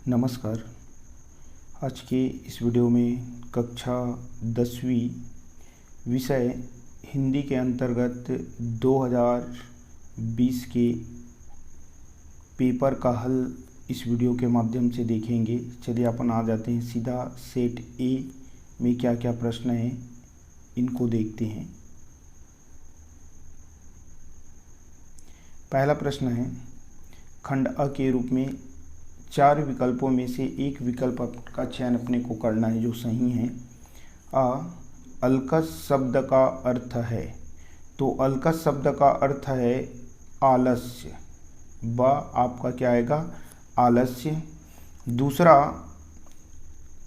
नमस्कार। आज के इस वीडियो में कक्षा 10वीं विषय हिंदी के अंतर्गत 2020 के पेपर का हल इस वीडियो के माध्यम से देखेंगे। चलिए अपन आ जाते हैं सीधा सेट ए में क्या क्या प्रश्न हैं इनको देखते हैं। पहला प्रश्न है, खंड अ के रूप में 4 विकल्पों में से एक विकल्प का चयन अपने को करना है जो सही है। अ, अलकस शब्द का अर्थ है, तो अलकस शब्द का अर्थ है आलस्य। ब आपका क्या आएगा? आलस्य। दूसरा,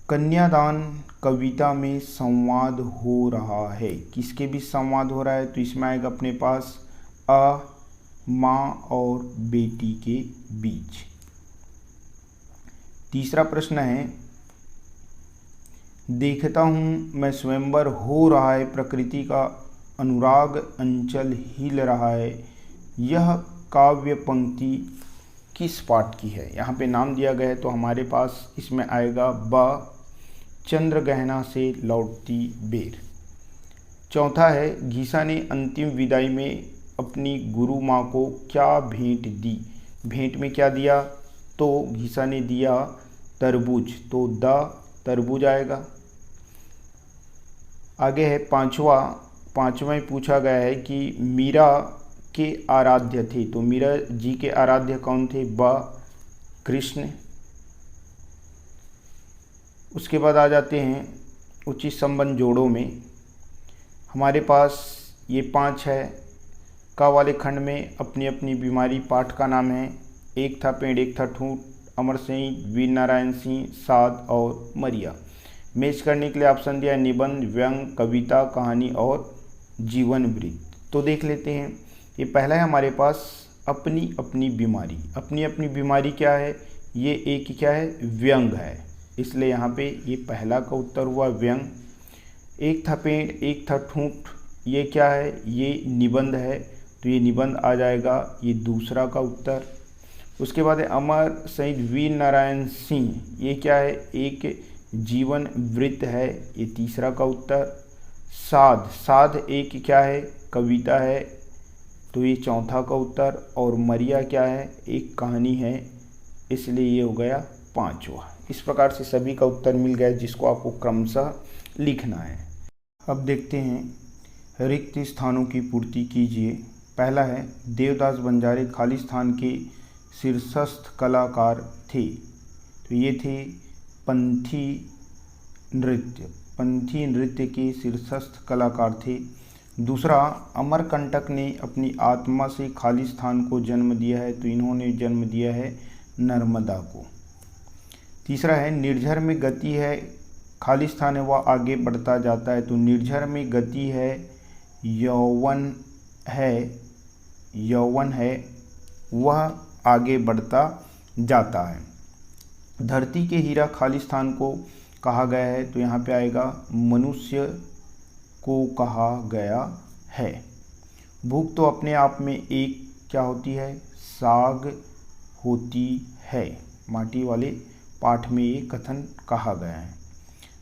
कन्यादान कविता में संवाद हो रहा है, किसके बीच संवाद हो रहा है? तो इसमें आएगा अपने पास माँ और बेटी के बीच। तीसरा प्रश्न है, देखता हूँ मैं स्वयंवर हो रहा है, प्रकृति का अनुराग अंचल हिल रहा है, यह काव्य पंक्ति किस पाठ की है? यहाँ पे नाम दिया गया है तो हमारे पास इसमें आएगा ब चंद्र गहना से लौटती बेर। चौथा है, घीसा ने अंतिम विदाई में अपनी गुरु माँ को क्या भेंट दी? भेंट में क्या दिया? तो घीसा ने दिया तरबूज, तो द तरबूज आएगा। आगे है पांचवा पूछा गया है कि मीरा के आराध्य थे, तो मीरा जी के आराध्य कौन थे? ब कृष्ण। उसके बाद आ जाते हैं उचित संबंध जोड़ों में। हमारे पास ये 5 है। का वाले खंड में अपनी अपनी बीमारी पाठ का नाम है। एक था पेड़ एक था ठूंठ, अमर सिंह, वीर नारायण सिंह, साध और मरिया। मैच करने के लिए ऑप्शन दिया निबंध, व्यंग, कविता, कहानी और जीवन वृत्त। तो देख लेते हैं। ये पहला है हमारे पास अपनी अपनी बीमारी। अपनी अपनी बीमारी क्या है? ये एक क्या है? व्यंग है, इसलिए यहाँ पे ये पहला का उत्तर हुआ व्यंग। एक था पेड़ एक था ठूंठ, ये क्या है? ये निबंध है, तो ये निबंध आ जाएगा, ये दूसरा का उत्तर। उसके बाद है अमर शहीद वीर नारायण सिंह, ये क्या है? एक जीवन वृत्त है, ये तीसरा का उत्तर। साध एक क्या है? कविता है, तो ये चौथा का उत्तर। और मरिया क्या है? एक कहानी है, इसलिए ये हो गया 5वां। इस प्रकार से सभी का उत्तर मिल गया जिसको आपको क्रमशः लिखना है। अब देखते हैं रिक्त स्थानों की पूर्ति कीजिए। पहला है, देवदास बंजारे खाली स्थान के शीर्षस्थ कलाकार थे, तो ये थे पंथी नृत्य के शीर्षस्थ कलाकार थे। दूसरा, अमरकंटक ने अपनी आत्मा से खाली स्थान को जन्म दिया है, तो इन्होंने जन्म दिया है नर्मदा को। तीसरा है, निर्झर में गति है, खाली स्थान है वह आगे बढ़ता जाता है, तो निर्झर में गति है, यौवन है वह आगे बढ़ता जाता है। धरती के हीरा खाली स्थान को कहा गया है, तो यहाँ पे आएगा मनुष्य को कहा गया है। भूख तो अपने आप में एक क्या होती है? साग होती है। माटी वाले पाठ में ये कथन कहा गया है।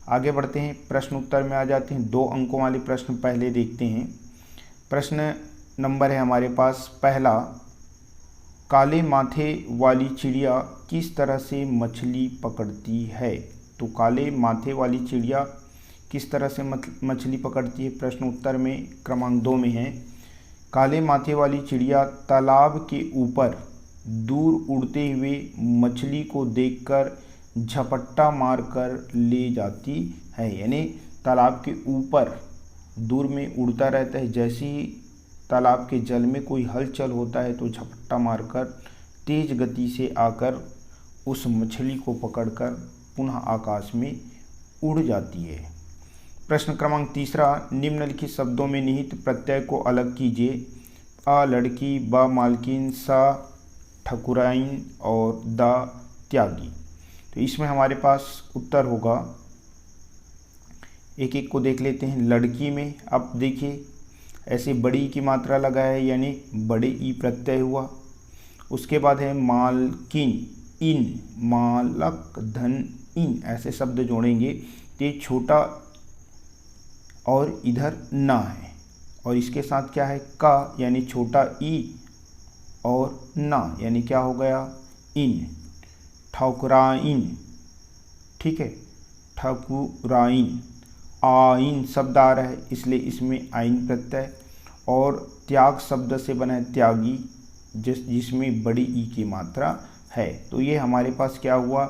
आगे बढ़ते हैं, प्रश्न उत्तर में आ जाते हैं। 2 अंकों वाले प्रश्न पहले देखते हैं। प्रश्न नंबर है हमारे पास पहला, काले माथे वाली चिड़िया किस तरह से मछली पकड़ती है? तो काले माथे वाली चिड़िया किस तरह से मछली पकड़ती है? प्रश्न उत्तर में क्रमांक 2 में है, काले माथे वाली चिड़िया तालाब के ऊपर दूर उड़ते हुए मछली को देखकर झपट्टा मारकर ले जाती है। यानी तालाब के ऊपर दूर में उड़ता रहता है, जैसे ही तालाब के जल में कोई हलचल होता है तो झपट्टा मारकर तेज गति से आकर उस मछली को पकड़कर पुनः आकाश में उड़ जाती है। प्रश्न क्रमांक 3, निम्नलिखित शब्दों में निहित प्रत्यय को अलग कीजिए। अ लड़की, ब मालकिन, स ठकुराइन और द त्यागी। तो इसमें हमारे पास उत्तर होगा, एक एक को देख लेते हैं। लड़की में अब देखिए ऐसे बड़ी की मात्रा लगा है, यानी बड़े ई प्रत्यय हुआ। उसके बाद है मालकिन, इन, मालक धन इन, ऐसे शब्द जोड़ेंगे तो ये छोटा और इधर ना है, और इसके साथ क्या है का, यानी छोटा ई और ना, यानी क्या हो गया इन, ठकुराइन, ठीक है, ठकुराइन। आइन शब्द आ रहा है इसलिए इसमें आइन प्रत्यय, और त्याग शब्द से बना है त्यागी, जिसमें बड़ी ई की मात्रा है। तो ये हमारे पास क्या हुआ,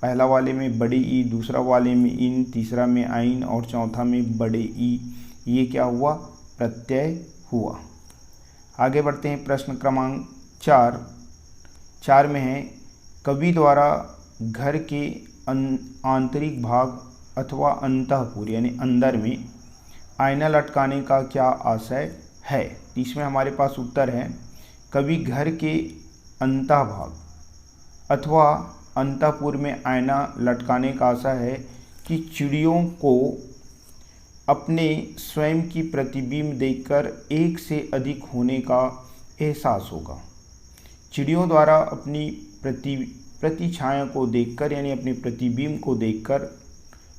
पहला वाले में बड़ी ई, दूसरा वाले में इन, तीसरा में आइन और चौथा में बड़े ई, ये क्या हुआ प्रत्यय हुआ। आगे बढ़ते हैं प्रश्न क्रमांक 4 में है कवि द्वारा घर के आंतरिक भाग अथवा अंतःपुर यानी अंदर में आईना लटकाने का क्या आशय है। इसमें हमारे पास उत्तर है कवि घर के अंतःभाग अथवा अंतःपुर में आईना लटकाने का आशय है कि चिड़ियों को अपने स्वयं की प्रतिबिंब देखकर एक से अधिक होने का एहसास होगा। चिड़ियों द्वारा अपनी प्रतिछाया को देखकर यानी अपने प्रतिबिंब को देखकर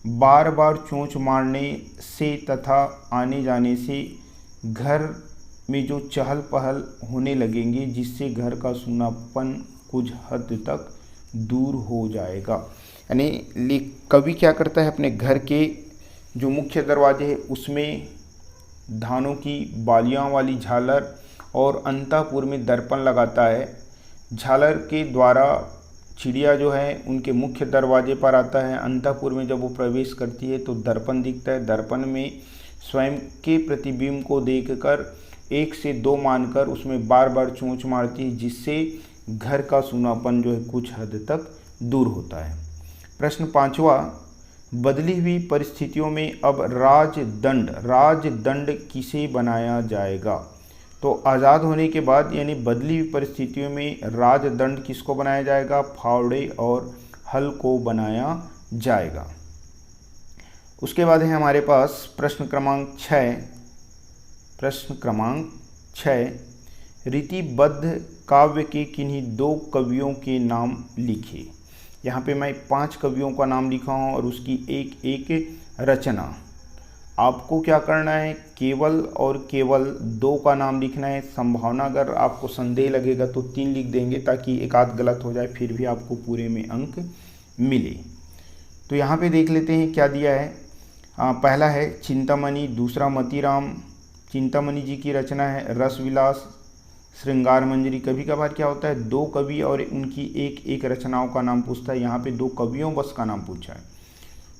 बार बार चोंच मारने से तथा आने जाने से घर में जो चहल पहल होने लगेंगे, जिससे घर का सूनापन कुछ हद तक दूर हो जाएगा। यानी कवि क्या करता है, अपने घर के जो मुख्य दरवाजे है उसमें धानों की बालियां वाली झालर और अंतःपुर में दर्पण लगाता है। झालर के द्वारा चिड़िया जो है उनके मुख्य दरवाजे पर आता है। अंतःपुर में जब वो प्रवेश करती है तो दर्पण दिखता है। दर्पण में स्वयं के प्रतिबिंब को देखकर 1 से 2 मानकर उसमें बार बार चोंच मारती है, जिससे घर का सूनापन जो है कुछ हद तक दूर होता है। प्रश्न 5वां, बदली हुई परिस्थितियों में अब राजदंड किसे बनाया जाएगा। तो आज़ाद होने के बाद यानी बदली हुई परिस्थितियों में राजदंड किसको बनाया जाएगा, फावड़े और हल को बनाया जाएगा। उसके बाद है हमारे पास प्रश्न क्रमांक 6 रीतिबद्ध काव्य के किन्हीं 2 कवियों के नाम लिखिए। यहाँ पे मैं 5 कवियों का नाम लिखा हूँ और उसकी एक एक रचना। आपको क्या करना है, केवल और केवल 2 का नाम लिखना है। संभावना अगर आपको संदेह लगेगा तो 3 लिख देंगे ताकि एक आध गलत हो जाए, फिर भी आपको पूरे में अंक मिले। तो यहाँ पे देख लेते हैं क्या दिया है। पहला है चिंतामणि, दूसरा मतीराम। चिंतामणि जी की रचना है रसविलास श्रृंगार मंजरी। कभी कभार क्या होता है 2 कवि और उनकी एक एक रचनाओं का नाम पूछता है, यहाँ पे 2 कवियों बस का नाम पूछा है।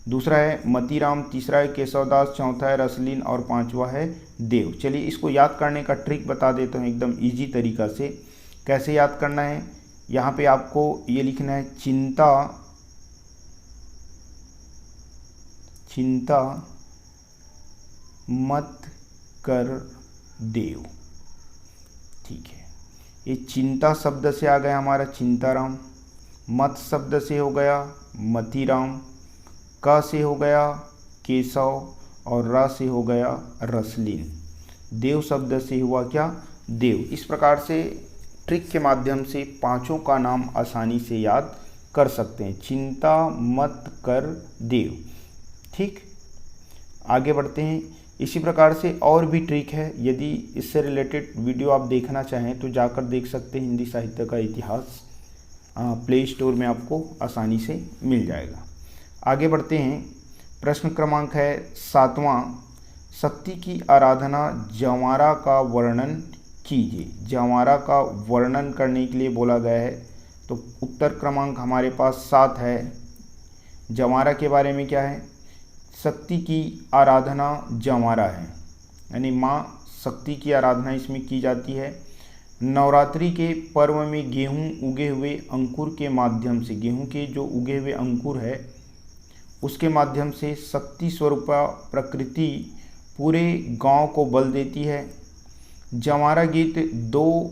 दूसरा है मतीराम, तीसरा है केशवदास, चौथा है रसलीन और 5वां है देव। चलिए इसको याद करने का ट्रिक बता देता हूँ एकदम इजी तरीका से। कैसे याद करना है, यहाँ पे आपको ये लिखना है चिंता मत कर देव, ठीक है। ये चिंता शब्द से आ गया हमारा चिंताराम, मत शब्द से हो गया मतीराम, क से हो गया केशव और र से हो गया रसलीन, देव शब्द से हुआ क्या देव। इस प्रकार से ट्रिक के माध्यम से 5 का नाम आसानी से याद कर सकते हैं। चिंता मत कर देव, ठीक। आगे बढ़ते हैं। इसी प्रकार से और भी ट्रिक है, यदि इससे रिलेटेड वीडियो आप देखना चाहें तो जाकर देख सकते हैं। हिंदी साहित्य का इतिहास प्ले स्टोर में आपको आसानी से मिल जाएगा। आगे बढ़ते हैं। प्रश्न क्रमांक है 7वां, शक्ति की आराधना जंवारा का वर्णन कीजिए। जंवारा का वर्णन करने के लिए बोला गया है, तो उत्तर क्रमांक हमारे पास 7 है। जंवारा के बारे में क्या है, शक्ति की आराधना जंवारा है, यानी माँ शक्ति की आराधना इसमें की जाती है। नवरात्रि के पर्व में गेहूँ उगे हुए अंकुर के माध्यम से, गेहूँ के जो उगे हुए अंकुर है उसके माध्यम से शक्ति स्वरूपा प्रकृति पूरे गांव को बल देती है। जंवारा गीत 2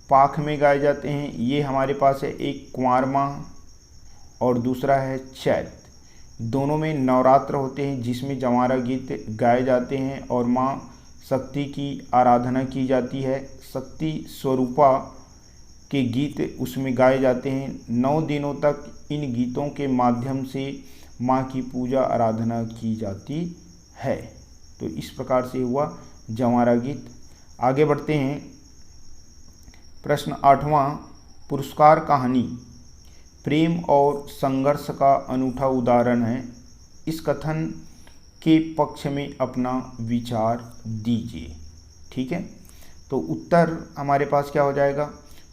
पाख में गाए जाते हैं। ये हमारे पास है, एक कुंवार माह और दूसरा है चैत। दोनों में नवरात्र होते हैं जिसमें जंवारा गीत गाए जाते हैं और माँ शक्ति की आराधना की जाती है। शक्ति स्वरूपा के गीत उसमें गाए जाते हैं। 9 दिनों तक इन गीतों के माध्यम से माँ की पूजा आराधना की जाती है। तो इस प्रकार से हुआ जंवारा गीत। आगे बढ़ते हैं। प्रश्न 8वां, पुरस्कार कहानी प्रेम और संघर्ष का अनूठा उदाहरण है। इस कथन के पक्ष में अपना विचार दीजिए। ठीक है, तो उत्तर हमारे पास क्या हो जाएगा?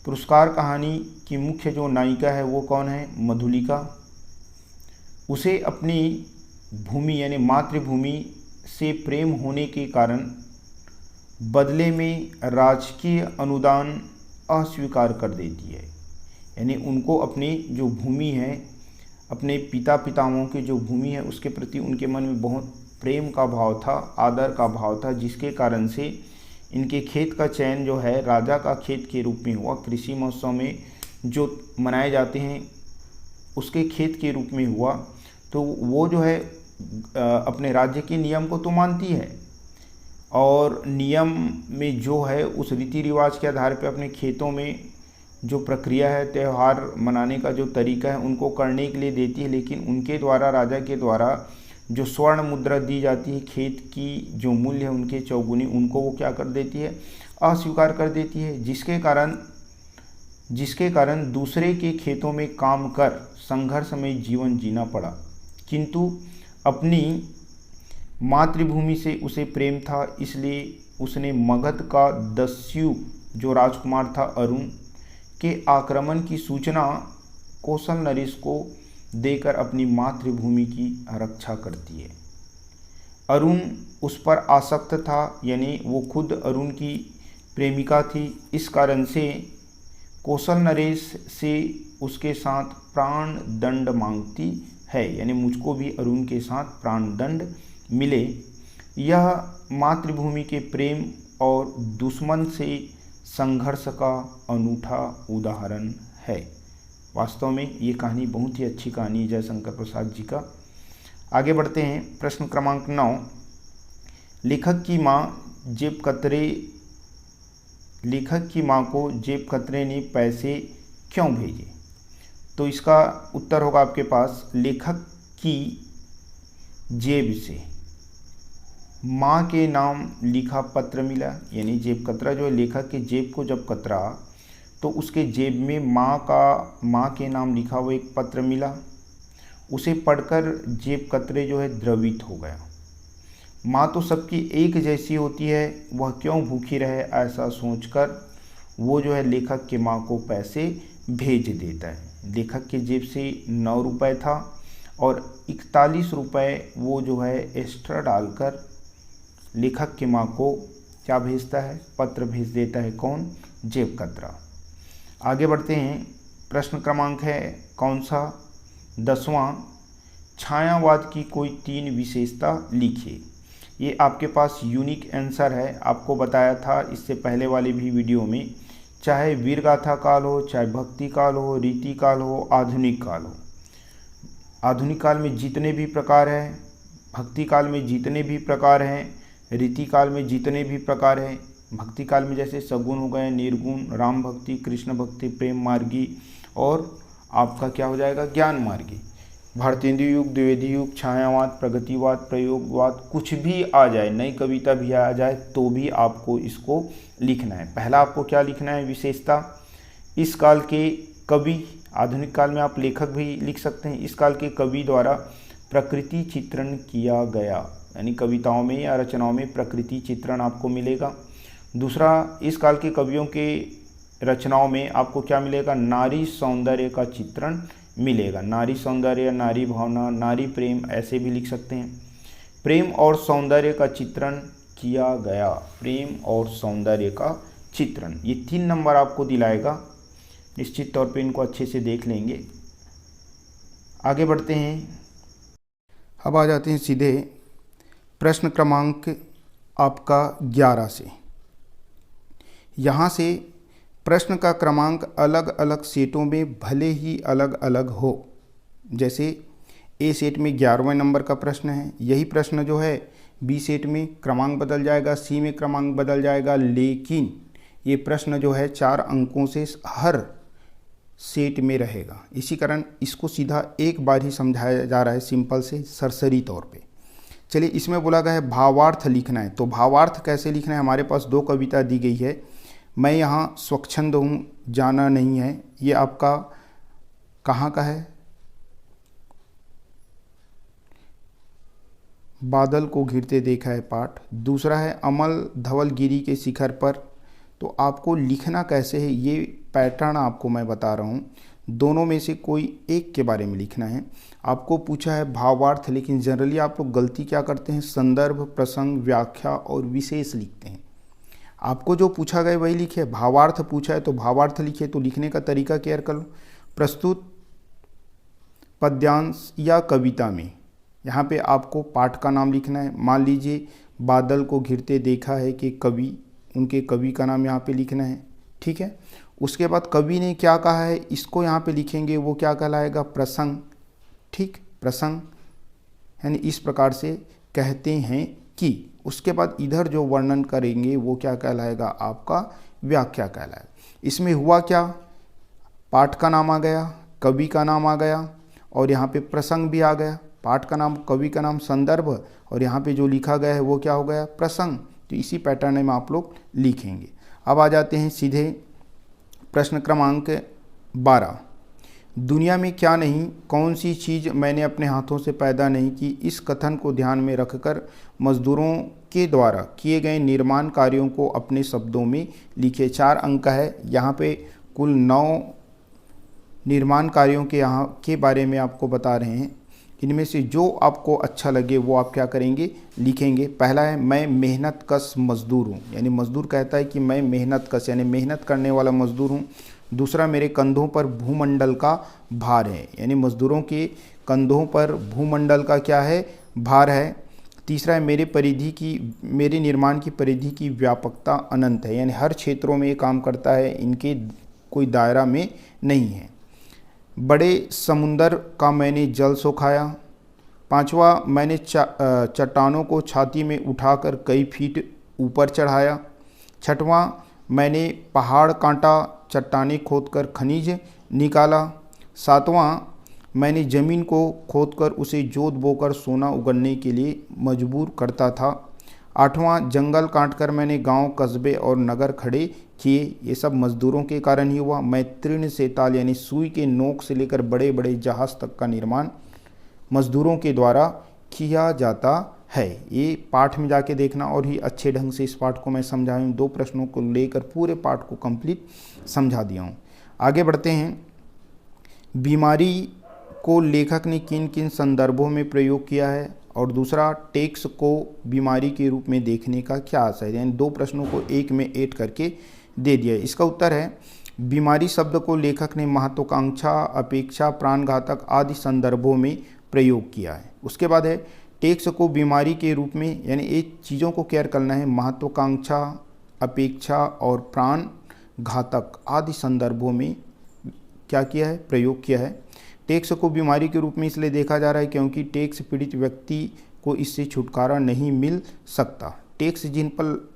पुरस्कार कहानी की मुख्य जो नायिका है वो कौन है? मधुलिका। उसे अपनी भूमि यानी मातृभूमि से प्रेम होने के कारण बदले में राजकीय अनुदान अस्वीकार कर देती है। यानी उनको अपनी जो भूमि है, अपने पितामहों की जो भूमि है उसके प्रति उनके मन में बहुत प्रेम का भाव था, आदर का भाव था, जिसके कारण से इनके खेत का चयन जो है राजा का खेत के रूप में हुआ। कृषि महोत्सव में जो मनाए जाते हैं उसके खेत के रूप में हुआ। तो वो जो है अपने राज्य के नियम को तो मानती है और नियम में जो है उस रीति रिवाज के आधार पर अपने खेतों में जो प्रक्रिया है, त्यौहार मनाने का जो तरीका है उनको करने के लिए देती है। लेकिन उनके द्वारा, राजा के द्वारा जो स्वर्ण मुद्रा दी जाती है, खेत की जो मूल्य है उनके चौगुनी, उनको वो क्या कर देती है? अस्वीकार कर देती है। जिसके कारण दूसरे के खेतों में काम कर संघर्षमय जीवन जीना पड़ा। किंतु अपनी मातृभूमि से उसे प्रेम था, इसलिए उसने मगध का दस्यु जो राजकुमार था अरुण के आक्रमण की सूचना कौशल नरेश को देकर अपनी मातृभूमि की रक्षा करती है। अरुण उस पर आसक्त था, यानी वो खुद अरुण की प्रेमिका थी। इस कारण से कौशल नरेश से उसके साथ प्राण दंड मांगती है, यानी मुझको भी अरुण के साथ प्राण दंड मिले। यह मातृभूमि के प्रेम और दुश्मन से संघर्ष का अनूठा उदाहरण है। वास्तव में ये कहानी बहुत ही अच्छी कहानी है जयशंकर प्रसाद जी का। आगे बढ़ते हैं। प्रश्न क्रमांक 9, लेखक की माँ को जेब कतरे ने पैसे क्यों भेजे? तो इसका उत्तर होगा आपके पास, लेखक की जेब से माँ के नाम लिखा पत्र मिला। यानी जेब कतरा जो है, लेखक के जेब को जब कतरा तो उसके जेब में माँ के नाम लिखा हुआ एक पत्र मिला। उसे पढ़कर जेब कतरे जो है द्रवित हो गया। माँ तो सबकी एक जैसी होती है, वह क्यों भूखी रहे, ऐसा सोचकर वो जो है लेखक के माँ को पैसे भेज देता है। लेखक के जेब से 9 रुपये था और 41 रुपये वो जो है एक्स्ट्रा डालकर लेखक के माँ को क्या भेजता है? पत्र भेज देता है। कौन? जेब कतरा। आगे बढ़ते हैं। प्रश्न क्रमांक है कौन सा? 10वां, छायावाद की कोई 3 विशेषता लिखिए। ये आपके पास यूनिक आंसर है। आपको बताया था इससे पहले वाले भी वीडियो में, चाहे वीर गाथा काल हो, चाहे भक्ति काल हो, रीति काल हो, आधुनिक काल हो। आधुनिक काल में जितने भी प्रकार हैं, भक्ति काल में जितने भी प्रकार हैं, रीति काल में जितने भी प्रकार हैं, भक्ति काल में जैसे सगुण हो गए, निर्गुण, राम भक्ति, कृष्ण भक्ति, प्रेम मार्गी और आपका क्या हो जाएगा? ज्ञान मार्गी। भारतेंदु युग, द्विवेदी युग, छायावाद, प्रगतिवाद, प्रयोगवाद, कुछ भी आ जाए, नई कविता भी आ जाए तो भी आपको इसको लिखना है। पहला आपको क्या लिखना है? विशेषता। इस काल के कवि, आधुनिक काल में आप लेखक भी लिख सकते हैं, इस काल के कवि द्वारा प्रकृति चित्रण किया गया, यानी कविताओं में या रचनाओं में प्रकृति चित्रण आपको मिलेगा। दूसरा, इस काल के कवियों के रचनाओं में आपको क्या मिलेगा? नारी सौंदर्य का चित्रण मिलेगा। नारी सौंदर्य, नारी भावना, नारी प्रेम, ऐसे भी लिख सकते हैं। प्रेम और सौंदर्य का चित्रण किया गया। प्रेम और सौंदर्य का चित्रण, ये 3 नंबर आपको दिलाएगा। निश्चित तौर पे इनको अच्छे से देख लेंगे। आगे बढ़ते हैं। अब आ जाते हैं सीधे प्रश्न क्रमांक आपका 11 से। यहाँ से प्रश्न का क्रमांक अलग अलग सेटों में भले ही अलग अलग हो, जैसे ए सेट में 11वें नंबर का प्रश्न है, यही प्रश्न जो है बी सेट में क्रमांक बदल जाएगा, सी में क्रमांक बदल जाएगा, लेकिन ये प्रश्न जो है 4 अंकों से हर सेट में रहेगा। इसी कारण इसको सीधा एक बार ही समझाया जा रहा है सिंपल से सरसरी तौर पे। चलिए, इसमें बोला गया है भावार्थ लिखना है। तो भावार्थ कैसे लिखना है, हमारे पास 2 कविता दी गई है। मैं यहाँ स्वच्छंद हूँ, जाना नहीं है, ये आपका कहाँ का है, बादल को घिरते देखा है पाठ। दूसरा है अमल धवलगिरी के शिखर पर। तो आपको लिखना कैसे है ये पैटर्न आपको मैं बता रहा हूँ, दोनों में से कोई एक के बारे में लिखना है। आपको पूछा है भावार्थ, लेकिन जनरली आप लोग गलती क्या करते हैं, संदर्भ, प्रसंग, व्याख्या और विशेष लिखते हैं। आपको जो पूछा गया वही लिखे। भावार्थ पूछा है तो भावार्थ लिखे। तो लिखने का तरीका केयर कर लो। प्रस्तुत पद्यांश या कविता में यहाँ पे आपको पाठ का नाम लिखना है। मान लीजिए बादल को घिरते देखा है कि कवि, उनके कवि का नाम यहाँ पे लिखना है, ठीक है। उसके बाद कवि ने क्या कहा है इसको यहाँ पे लिखेंगे, वो क्या कहलाएगा, प्रसंग, ठीक, प्रसंग, यानी इस प्रकार से कहते हैं कि। उसके बाद इधर जो वर्णन करेंगे वो क्या कहलाएगा, आपका व्याख्या कहलाएगा। इसमें हुआ क्या, पाठ का नाम आ गया, कवि का नाम आ गया और यहाँ पे प्रसंग भी आ गया। पाठ का नाम, कवि का नाम, संदर्भ, और यहाँ पे जो लिखा गया है वो क्या हो गया, प्रसंग। तो इसी पैटर्न में आप लोग लिखेंगे। अब आ जाते हैं सीधे प्रश्न क्रमांक 12। दुनिया में क्या नहीं, कौन सी चीज़ मैंने अपने हाथों से पैदा नहीं की, इस कथन को ध्यान में रखकर मजदूरों के द्वारा किए गए निर्माण कार्यों को अपने शब्दों में लिखे। 4 अंक है। यहाँ पे कुल 9 निर्माण कार्यों के यहाँ के बारे में आपको बता रहे हैं। इनमें से जो आपको अच्छा लगे वो आप क्या करेंगे, लिखेंगे। पहला है मैं मेहनत कश मजदूर हूँ, यानी मजदूर कहता है कि मैं मेहनत कश यानी मेहनत करने वाला मजदूर हूँ। दूसरा, मेरे कंधों पर भूमंडल का भार है, यानी मजदूरों के कंधों पर भूमंडल का क्या है, भार है। तीसरा है मेरे निर्माण की परिधि की व्यापकता अनंत है, यानी हर क्षेत्रों में ये काम करता है, इनके कोई दायरा में नहीं है। बड़े समुंदर का मैंने जल सुखाया। 5वां, मैंने चट्टानों को छाती में उठाकर कई फीट ऊपर चढ़ाया। 6वां, मैंने पहाड़ काटा, चट्टानें खोदकर खनिज निकाला। 7वां, मैंने ज़मीन को खोदकर उसे जोत बोकर सोना उगलने के लिए मजबूर करता था। 8वां, जंगल काटकर मैंने गांव, कस्बे और नगर खड़े किए। ये सब मजदूरों के कारण ही हुआ। मैं तृण से ताल यानी सुई के नोक से लेकर बड़े बड़े जहाज तक का निर्माण मजदूरों के द्वारा किया जाता है। ये पाठ में जाके देखना, और ही अच्छे ढंग से इस पाठ को मैं समझाया हूँ। 2 प्रश्नों को लेकर पूरे पाठ को कंप्लीट समझा दिया हूँ। आगे बढ़ते हैं। बीमारी को लेखक ने किन किन संदर्भों में प्रयोग किया है, और दूसरा, टेक्स को बीमारी के रूप में देखने का क्या आशय है। यानी 2 प्रश्नों को एक में ऐड करके दे दिया है। इसका उत्तर है बीमारी शब्द को लेखक ने महत्वाकांक्षा, अपेक्षा, प्राणघातक आदि संदर्भों में प्रयोग किया है। उसके बाद है टेक्स को बीमारी के रूप में, यानी एक चीज़ों को केयर करना है, महत्वाकांक्षा, अपेक्षा और प्राणघातक आदि संदर्भों में क्या किया है, प्रयोग किया है। टेक्स को बीमारी के रूप में इसलिए देखा जा रहा है क्योंकि टेक्स पीड़ित व्यक्ति को इससे छुटकारा नहीं मिल सकता। टैक्स जिन पर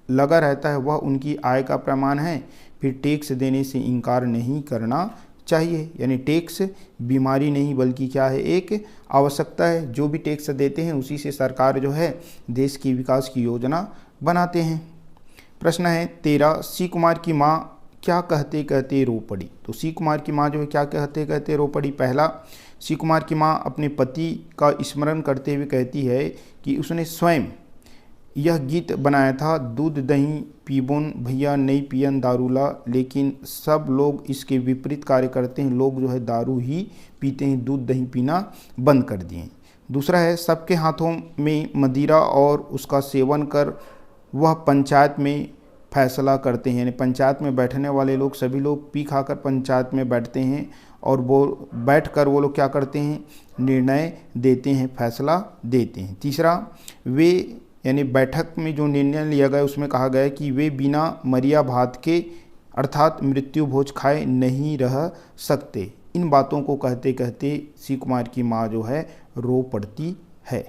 लगा रहता है वह उनकी आय का प्रमाण है, फिर टैक्स देने से इनकार नहीं करना चाहिए। यानी टैक्स बीमारी नहीं बल्कि क्या है, एक आवश्यकता है। जो भी टैक्स देते हैं उसी से सरकार जो है देश की विकास की योजना बनाते हैं। प्रश्न है 13, सी कुमार की माँ क्या कहते कहते रो पड़ी। तो सी कुमार की माँ जो है क्या कहते कहते रो पड़ी। पहला, सी कुमार की माँ अपने पति का स्मरण करते हुए कहती है कि उसने स्वयं यह गीत बनाया था, दूध दही पीबोन भैया नहीं पियन दारूला, लेकिन सब लोग इसके विपरीत कार्य करते हैं। लोग जो है दारू ही पीते हैं, दूध दही पीना बंद कर दिए। दूसरा है, सबके हाथों में मदिरा और उसका सेवन कर वह पंचायत में फैसला करते हैं। यानी पंचायत में बैठने वाले लोग सभी लोग पी खाकर पंचायत में बैठते हैं और वो बैठकर वो लोग क्या करते हैं, निर्णय देते हैं, फैसला देते हैं। तीसरा, वे यानी बैठक में जो निर्णय लिया गया उसमें कहा गया कि वे बिना मरिया भात के अर्थात मृत्यु भोज खाए नहीं रह सकते। इन बातों को कहते कहते सी कुमार की माँ जो है रो पड़ती है।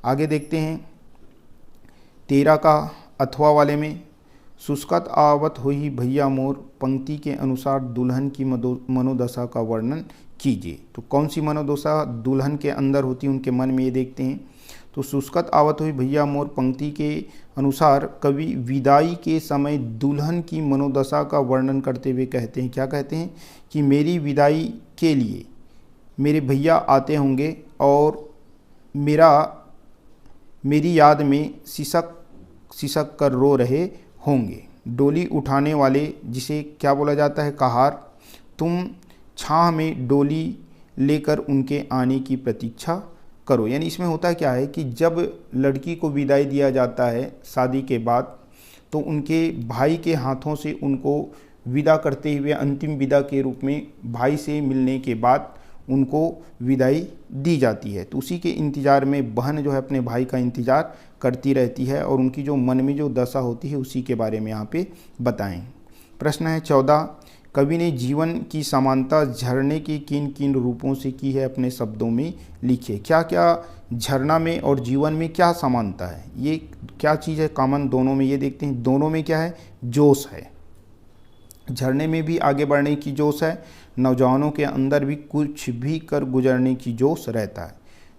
आगे देखते हैं 13 का अथवा वाले में, शुष्कत आवत हुई भैया मोर पंक्ति के अनुसार दुल्हन की मनोदशा का वर्णन कीजिए। तो कौन सी मनोदशा दुल्हन के अंदर होती है उनके मन में, ये देखते हैं। तो शुष्कत आवत हुई भैया मोर पंक्ति के अनुसार कवि विदाई के समय दुल्हन की मनोदशा का वर्णन करते हुए कहते हैं, क्या कहते हैं कि मेरी विदाई के लिए मेरे भैया आते होंगे और मेरी याद में सिसक सिसक कर रो रहे होंगे। डोली उठाने वाले, जिसे क्या बोला जाता है, कहार, तुम छाह में डोली लेकर उनके आने की प्रतीक्षा करो। यानी इसमें होता क्या है कि जब लड़की को विदाई दिया जाता है शादी के बाद, तो उनके भाई के हाथों से उनको विदा करते हुए अंतिम विदा के रूप में भाई से मिलने के बाद उनको विदाई दी जाती है। तो उसी के इंतज़ार में बहन जो है अपने भाई का इंतज़ार करती रहती है और उनकी जो मन में जो दशा होती है उसी के बारे में यहाँ पे बताएं। प्रश्न है 14, कवि ने जीवन की समानता झरने के किन किन रूपों से की है, अपने शब्दों में लिखिए। क्या क्या झरना में और जीवन में क्या समानता है, ये क्या चीज़ है कॉमन दोनों में, ये देखते हैं। दोनों में क्या है, जोश है। झरने में भी आगे बढ़ने की जोश है, नौजवानों के अंदर भी कुछ भी कर गुजरने की जोश रहता है।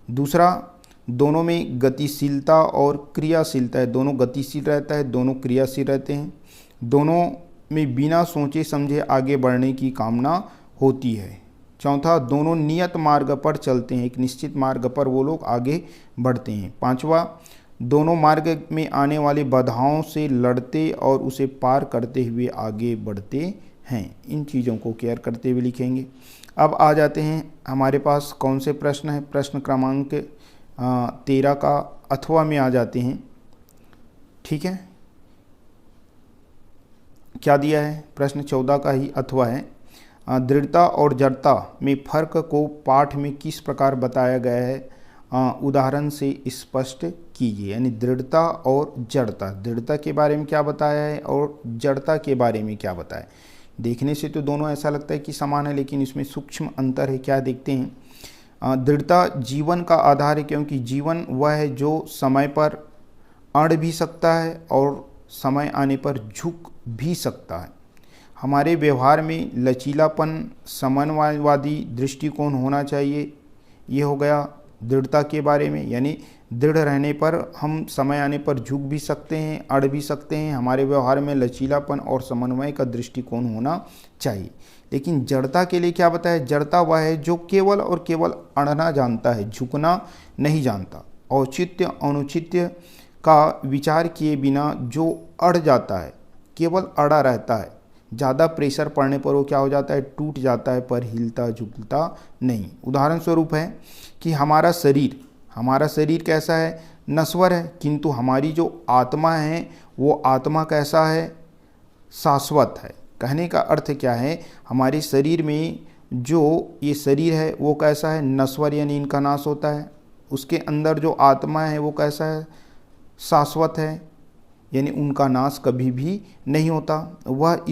दूसरा, दोनों में गतिशीलता और क्रियाशीलता है, दोनों गतिशील रहता है, दोनों क्रियाशील रहते हैं। दोनों में बिना सोचे समझे आगे बढ़ने की कामना होती है। चौथा, दोनों नियत मार्ग पर चलते हैं, एक निश्चित मार्ग पर वो लोग आगे बढ़ते हैं। पांचवा, दोनों मार्ग में आने वाली बाधाओं से लड़ते और उसे पार करते हुए आगे बढ़ते हैं। इन चीज़ों को केयर करते हुए लिखेंगे। अब आ जाते हैं हमारे पास कौन से प्रश्न है, प्रश्न क्रमांक 13 का अथवा में आ जाते हैं। ठीक है, क्या दिया है, प्रश्न 14 का ही अथवा है। दृढ़ता और जड़ता में फर्क को पाठ में किस प्रकार बताया गया है, उदाहरण से स्पष्ट कीजिए। यानी दृढ़ता और जड़ता, दृढ़ता के बारे में क्या बताया है और जड़ता के बारे में क्या बताया। देखने से तो दोनों ऐसा लगता है कि समान है, लेकिन इसमें सूक्ष्म अंतर है। क्या देखते हैं, दृढ़ता जीवन का आधार है, क्योंकि जीवन वह है जो समय पर अड़ भी सकता है और समय आने पर झुक भी सकता है। हमारे व्यवहार में लचीलापन, समन्वयवादी दृष्टिकोण होना चाहिए। ये हो गया दृढ़ता के बारे में, यानी दृढ़ रहने पर हम समय आने पर झुक भी सकते हैं, अड़ भी सकते हैं। हमारे व्यवहार में लचीलापन और समन्वय का दृष्टिकोण होना चाहिए। लेकिन जड़ता के लिए क्या बताया, जड़ता वह है जो केवल और केवल अड़ना जानता है, झुकना नहीं जानता। औचित्य अनुचित्य का विचार किए बिना जो अड़ जाता है, केवल अड़ा रहता है, ज़्यादा प्रेशर पड़ने पर वो क्या हो जाता है, टूट जाता है, पर हिलता झुकता नहीं। उदाहरण स्वरूप है कि हमारा शरीर कैसा है, नश्वर है, किंतु हमारी जो आत्मा है वो आत्मा कैसा है, शाश्वत है। कहने का अर्थ क्या है, हमारे शरीर में जो ये शरीर है वो कैसा है, नश्वर, यानी इनका नाश होता है। उसके अंदर जो आत्मा है वो कैसा है, शाश्वत है, यानी उनका नाश कभी भी नहीं होता। वह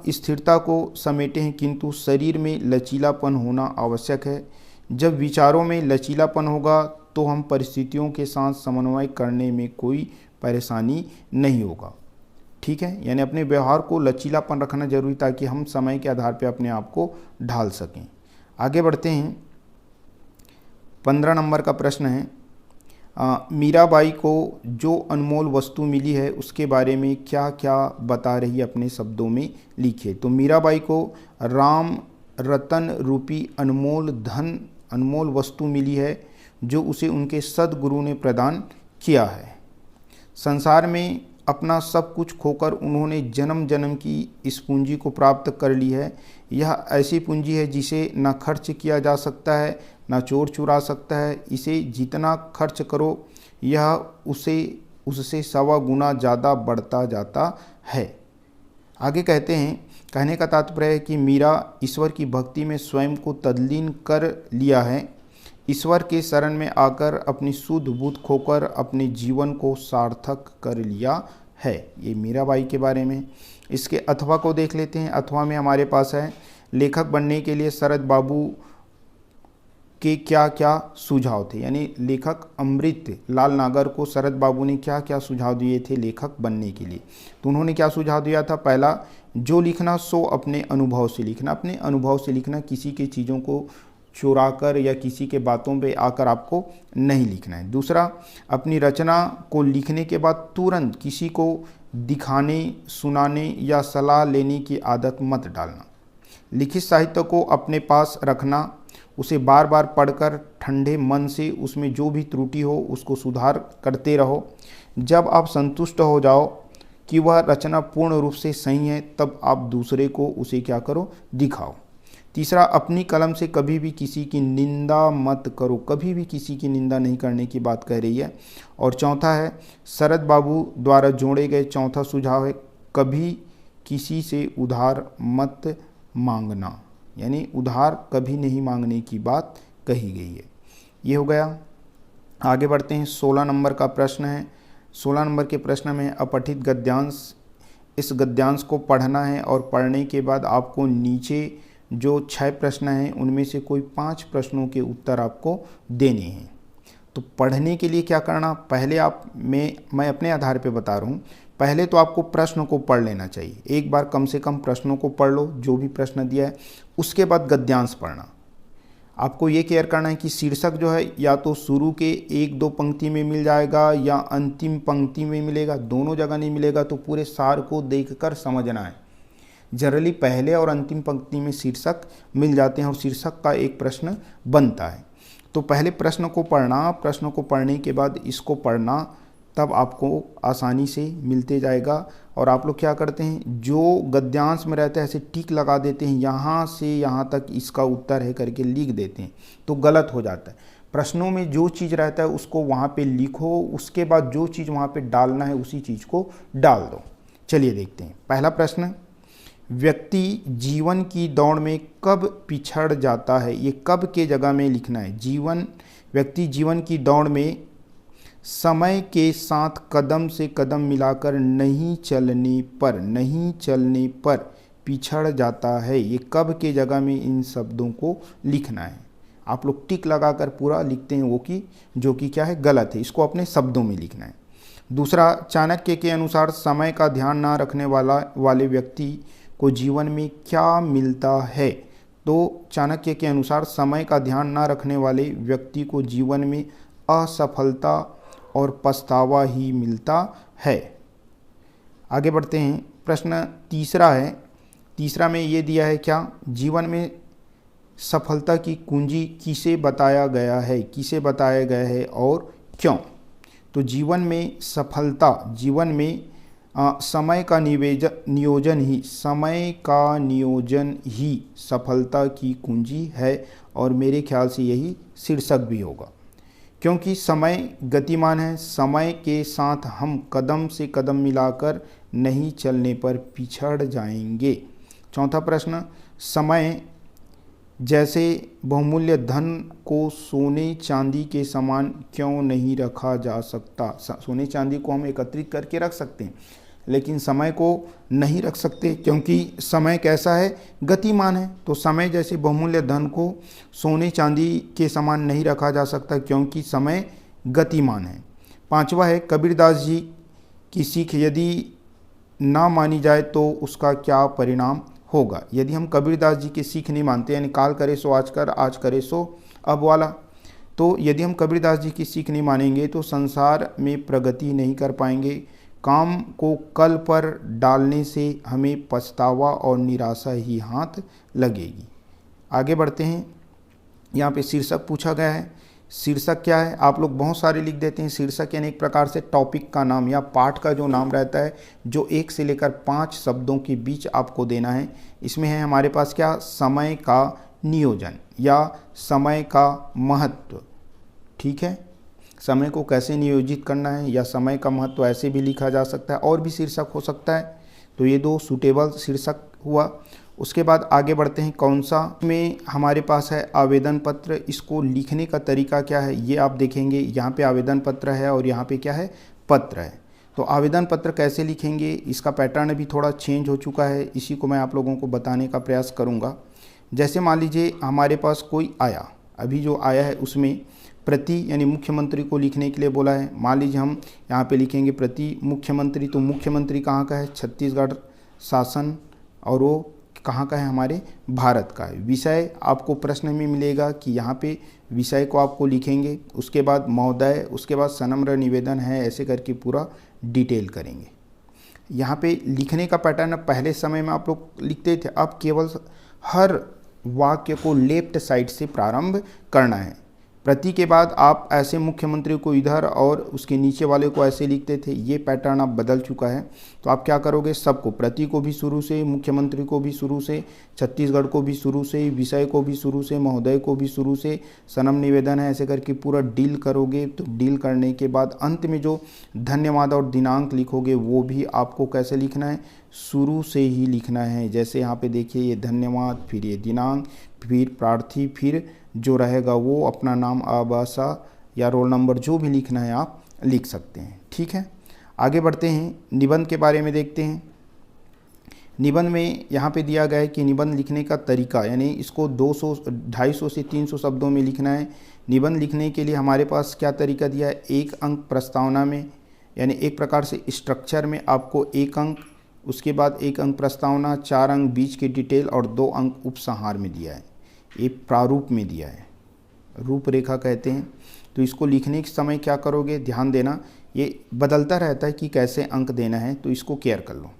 स्थिरता को समेटे हैं, किंतु शरीर में लचीलापन होना आवश्यक है। जब विचारों में लचीलापन होगा तो हम परिस्थितियों के साथ समन्वय करने में कोई परेशानी नहीं होगा। ठीक है, यानी अपने व्यवहार को लचीलापन रखना जरूरी, ताकि हम समय के आधार पर अपने आप को ढाल सकें। आगे बढ़ते हैं। 15 नंबर का प्रश्न है, मीराबाई को जो अनमोल वस्तु मिली है उसके बारे में क्या क्या बता रही है, अपने शब्दों में लिखिए। तो मीराबाई को राम रतन रूपी अनमोल वस्तु मिली है जो उसे उनके सद्गुरु ने प्रदान किया है। संसार में अपना सब कुछ खोकर उन्होंने जन्म जन्म की इस पूंजी को प्राप्त कर ली है। यह ऐसी पूंजी है जिसे न खर्च किया जा सकता है, न चोर चुरा सकता है। इसे जितना खर्च करो यह उससे 100 गुना ज़्यादा बढ़ता जाता है। आगे कहते हैं, कहने का तात्पर्य है कि मीरा ईश्वर की भक्ति में स्वयं को तल्लीन कर लिया है। ईश्वर के शरण में आकर अपनी शुद्ध बुद्ध खोकर अपने जीवन को सार्थक कर लिया है। ये मीराबाई के बारे में। इसके अथवा को देख लेते हैं। अथवा में हमारे पास है, लेखक बनने के लिए शरद बाबू के क्या क्या सुझाव थे, यानी लेखक अमृत लाल नागर को शरद बाबू ने क्या क्या सुझाव दिए थे लेखक बनने के लिए। तो उन्होंने क्या सुझाव दिया था, पहला, जो लिखना सो अपने अनुभव से लिखना, अपने अनुभव से लिखना, किसी के चीज़ों को चुरा कर या किसी के बातों पे आकर आपको नहीं लिखना है। दूसरा, अपनी रचना को लिखने के बाद तुरंत किसी को दिखाने, सुनाने या सलाह लेने की आदत मत डालना। लिखित साहित्य को अपने पास रखना, उसे बार बार पढ़कर ठंडे मन से उसमें जो भी त्रुटि हो उसको सुधार करते रहो। जब आप संतुष्ट हो जाओ कि वह रचना पूर्ण रूप से सही है, तब आप दूसरे को उसे क्या करो, दिखाओ। तीसरा, अपनी कलम से कभी भी किसी की निंदा मत करो, कभी भी किसी की निंदा नहीं करने की बात कह रही है। और चौथा है, शरद बाबू द्वारा जोड़े गए चौथा सुझाव है, कभी किसी से उधार मत मांगना, यानी उधार कभी नहीं मांगने की बात कही गई है। ये हो गया। आगे बढ़ते हैं, 16 नंबर का प्रश्न है। 16 नंबर के प्रश्न में अपठित गद्यांश, इस गद्यांश को पढ़ना है और पढ़ने के बाद आपको नीचे जो 6 प्रश्न हैं उनमें से कोई 5 प्रश्नों के उत्तर आपको देने हैं। तो पढ़ने के लिए क्या करना, पहले मैं अपने आधार पे बता रहा हूँ, पहले तो आपको प्रश्न को पढ़ लेना चाहिए, एक बार कम से कम प्रश्नों को पढ़ लो जो भी प्रश्न दिया है। उसके बाद गद्यांश पढ़ना। आपको ये केयर करना है कि शीर्षक जो है या तो शुरू के 1-2 पंक्ति में मिल जाएगा या अंतिम पंक्ति में मिलेगा, दोनों जगह नहीं मिलेगा तो पूरे सार को देखकर समझना है। जनरली पहले और अंतिम पंक्ति में शीर्षक मिल जाते हैं और शीर्षक का एक प्रश्न बनता है। तो पहले प्रश्न को पढ़ना, प्रश्न को पढ़ने के बाद इसको पढ़ना, तब आपको आसानी से मिलते जाएगा। और आप लोग क्या करते हैं, जो गद्यांश में रहता है ऐसे टिक लगा देते हैं, यहाँ से यहाँ तक इसका उत्तर है करके लिख देते हैं, तो गलत हो जाता है। प्रश्नों में जो चीज़ रहता है उसको वहाँ पे लिखो, उसके बाद जो चीज़ वहाँ पे डालना है उसी चीज़ को डाल दो। चलिए देखते हैं। पहला प्रश्न, व्यक्ति जीवन की दौड़ में कब पिछड़ जाता है, ये कब के जगह में लिखना है। व्यक्ति जीवन की दौड़ में समय के साथ कदम से कदम मिलाकर नहीं चलने पर पिछड़ जाता है, ये कब के जगह में इन शब्दों को लिखना है। आप लोग टिक लगाकर पूरा लिखते हैं वो जो कि क्या है, गलत है, इसको अपने शब्दों में लिखना है। दूसरा, चाणक्य के अनुसार समय का ध्यान ना रखने वाले व्यक्ति को जीवन में क्या मिलता है। तो चाणक्य के अनुसार समय का ध्यान ना रखने वाले व्यक्ति को जीवन में असफलता और पछतावा ही मिलता है। आगे बढ़ते हैं। प्रश्न तीसरा है। तीसरा में ये दिया है क्या, जीवन में सफलता की कुंजी किसे बताया गया है और क्यों। तो जीवन में सफलता, जीवन में समय का नियोजन ही सफलता की कुंजी है, और मेरे ख्याल से यही शीर्षक भी होगा, क्योंकि समय गतिमान है, समय के साथ हम कदम से कदम मिलाकर नहीं चलने पर पिछड़ जाएंगे। चौथा प्रश्न, समय जैसे बहुमूल्य धन को सोने चांदी के समान क्यों नहीं रखा जा सकता। सोने चांदी को हम एकत्रित करके रख सकते हैं, लेकिन समय को नहीं रख सकते, क्योंकि समय कैसा है, गतिमान है। तो समय जैसे बहुमूल्य धन को सोने चांदी के समान नहीं रखा जा सकता, क्योंकि समय गतिमान है। पांचवा है, कबीरदास जी की सीख यदि ना मानी जाए तो उसका क्या परिणाम होगा। यदि हम कबीरदास जी की सीख नहीं मानते, यानी काल करे सो आज कर, आज करे सो अब वाला, तो यदि हम कबीरदास जी की सीख नहीं मानेंगे तो संसार में प्रगति नहीं कर पाएंगे। काम को कल पर डालने से हमें पछतावा और निराशा ही हाथ लगेगी। आगे बढ़ते हैं। यहाँ पे शीर्षक पूछा गया है। शीर्षक क्या है, आप लोग बहुत सारे लिख देते हैं। शीर्षक यानी एक प्रकार से टॉपिक का नाम या पाठ का जो नाम रहता है, जो 1 से लेकर 5 शब्दों के बीच आपको देना है। इसमें है हमारे पास क्या, समय का नियोजन या समय का महत्व। ठीक है, समय को कैसे नियोजित करना है या समय का महत्व ऐसे भी लिखा जा सकता है, और भी शीर्षक हो सकता है। तो ये 2 सूटेबल शीर्षक हुआ। उसके बाद आगे बढ़ते हैं। कौन सा में हमारे पास है आवेदन पत्र। इसको लिखने का तरीका क्या है ये आप देखेंगे। यहाँ पे आवेदन पत्र है और यहाँ पे क्या है, पत्र है। तो आवेदन पत्र कैसे लिखेंगे, इसका पैटर्न भी थोड़ा चेंज हो चुका है, इसी को मैं आप लोगों को बताने का प्रयास करूँगा। जैसे मान लीजिए हमारे पास कोई आया, अभी जो आया है उसमें प्रति यानी मुख्यमंत्री को लिखने के लिए बोला है। मान लीजिए हम यहाँ पे लिखेंगे प्रति मुख्यमंत्री, तो मुख्यमंत्री कहाँ का है, छत्तीसगढ़ शासन, और वो कहाँ का है, हमारे भारत का है। विषय आपको प्रश्न में मिलेगा कि यहाँ पे विषय को आपको लिखेंगे, उसके बाद महोदय, उसके बाद सनम्र निवेदन है, ऐसे करके पूरा डिटेल करेंगे। यहाँ पे लिखने का पैटर्न पहले समय में आप लोग लिखते थे, अब केवल हर वाक्य को लेफ्ट साइड से प्रारंभ करना है। प्रति के बाद आप ऐसे मुख्यमंत्री को इधर और उसके नीचे वाले को ऐसे लिखते थे, ये पैटर्न अब बदल चुका है। तो आप क्या करोगे, सबको, प्रति को भी शुरू से, मुख्यमंत्री को भी शुरू से, छत्तीसगढ़ को भी शुरू से, विषय को भी शुरू से, महोदय को भी शुरू से, सनम निवेदन है, ऐसे करके पूरा डील करोगे। तो डील करने के बाद अंत में जो धन्यवाद और दिनांक लिखोगे वो भी आपको कैसे लिखना है, शुरू से ही लिखना है। जैसे यहाँ पे देखिए ये धन्यवाद, फिर ये दिनांक, फिर प्रार्थी, फिर जो रहेगा वो अपना नाम, आभाषा या रोल नंबर जो भी लिखना है आप लिख सकते हैं। ठीक है, आगे बढ़ते हैं, निबंध के बारे में देखते हैं। निबंध में यहाँ पे दिया गया है कि निबंध लिखने का तरीका, यानी इसको 200, 250 से 300 शब्दों में लिखना है। निबंध लिखने के लिए हमारे पास क्या तरीका दिया है, 1 अंक प्रस्तावना में, यानी एक प्रकार से स्ट्रक्चर में आपको 1 अंक, उसके बाद 1 अंक प्रस्तावना, 4 अंक बीच की डिटेल और 2 अंक उपसंहार में दिया है। ये प्रारूप में दिया है, रूपरेखा कहते हैं। तो इसको लिखने के समय क्या करोगे, ध्यान देना, ये बदलता रहता है कि कैसे अंक देना है, तो इसको केयर कर लो।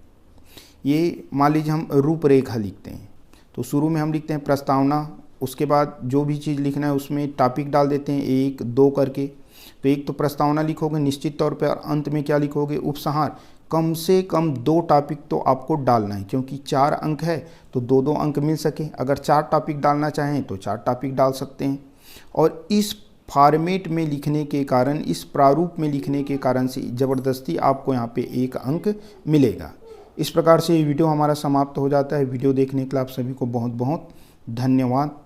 ये मान लीजिए हम रूपरेखा लिखते हैं, तो शुरू में हम लिखते हैं प्रस्तावना, उसके बाद जो भी चीज़ लिखना है उसमें टॉपिक डाल देते हैं 1, 2 करके। तो एक तो प्रस्तावना लिखोगे निश्चित तौर पर, और अंत में क्या लिखोगे, उपसंहार। कम से कम 2 टॉपिक तो आपको डालना है, क्योंकि 4 अंक है तो 2-2 अंक मिल सके। अगर 4 टॉपिक डालना चाहें तो 4 टॉपिक डाल सकते हैं। और इस फॉर्मेट में लिखने के कारण, इस प्रारूप में लिखने के कारण से ज़बरदस्ती आपको यहाँ पे 1 अंक मिलेगा। इस प्रकार से ये वीडियो हमारा समाप्त हो जाता है। वीडियो देखने के लिए आप सभी को बहुत बहुत धन्यवाद।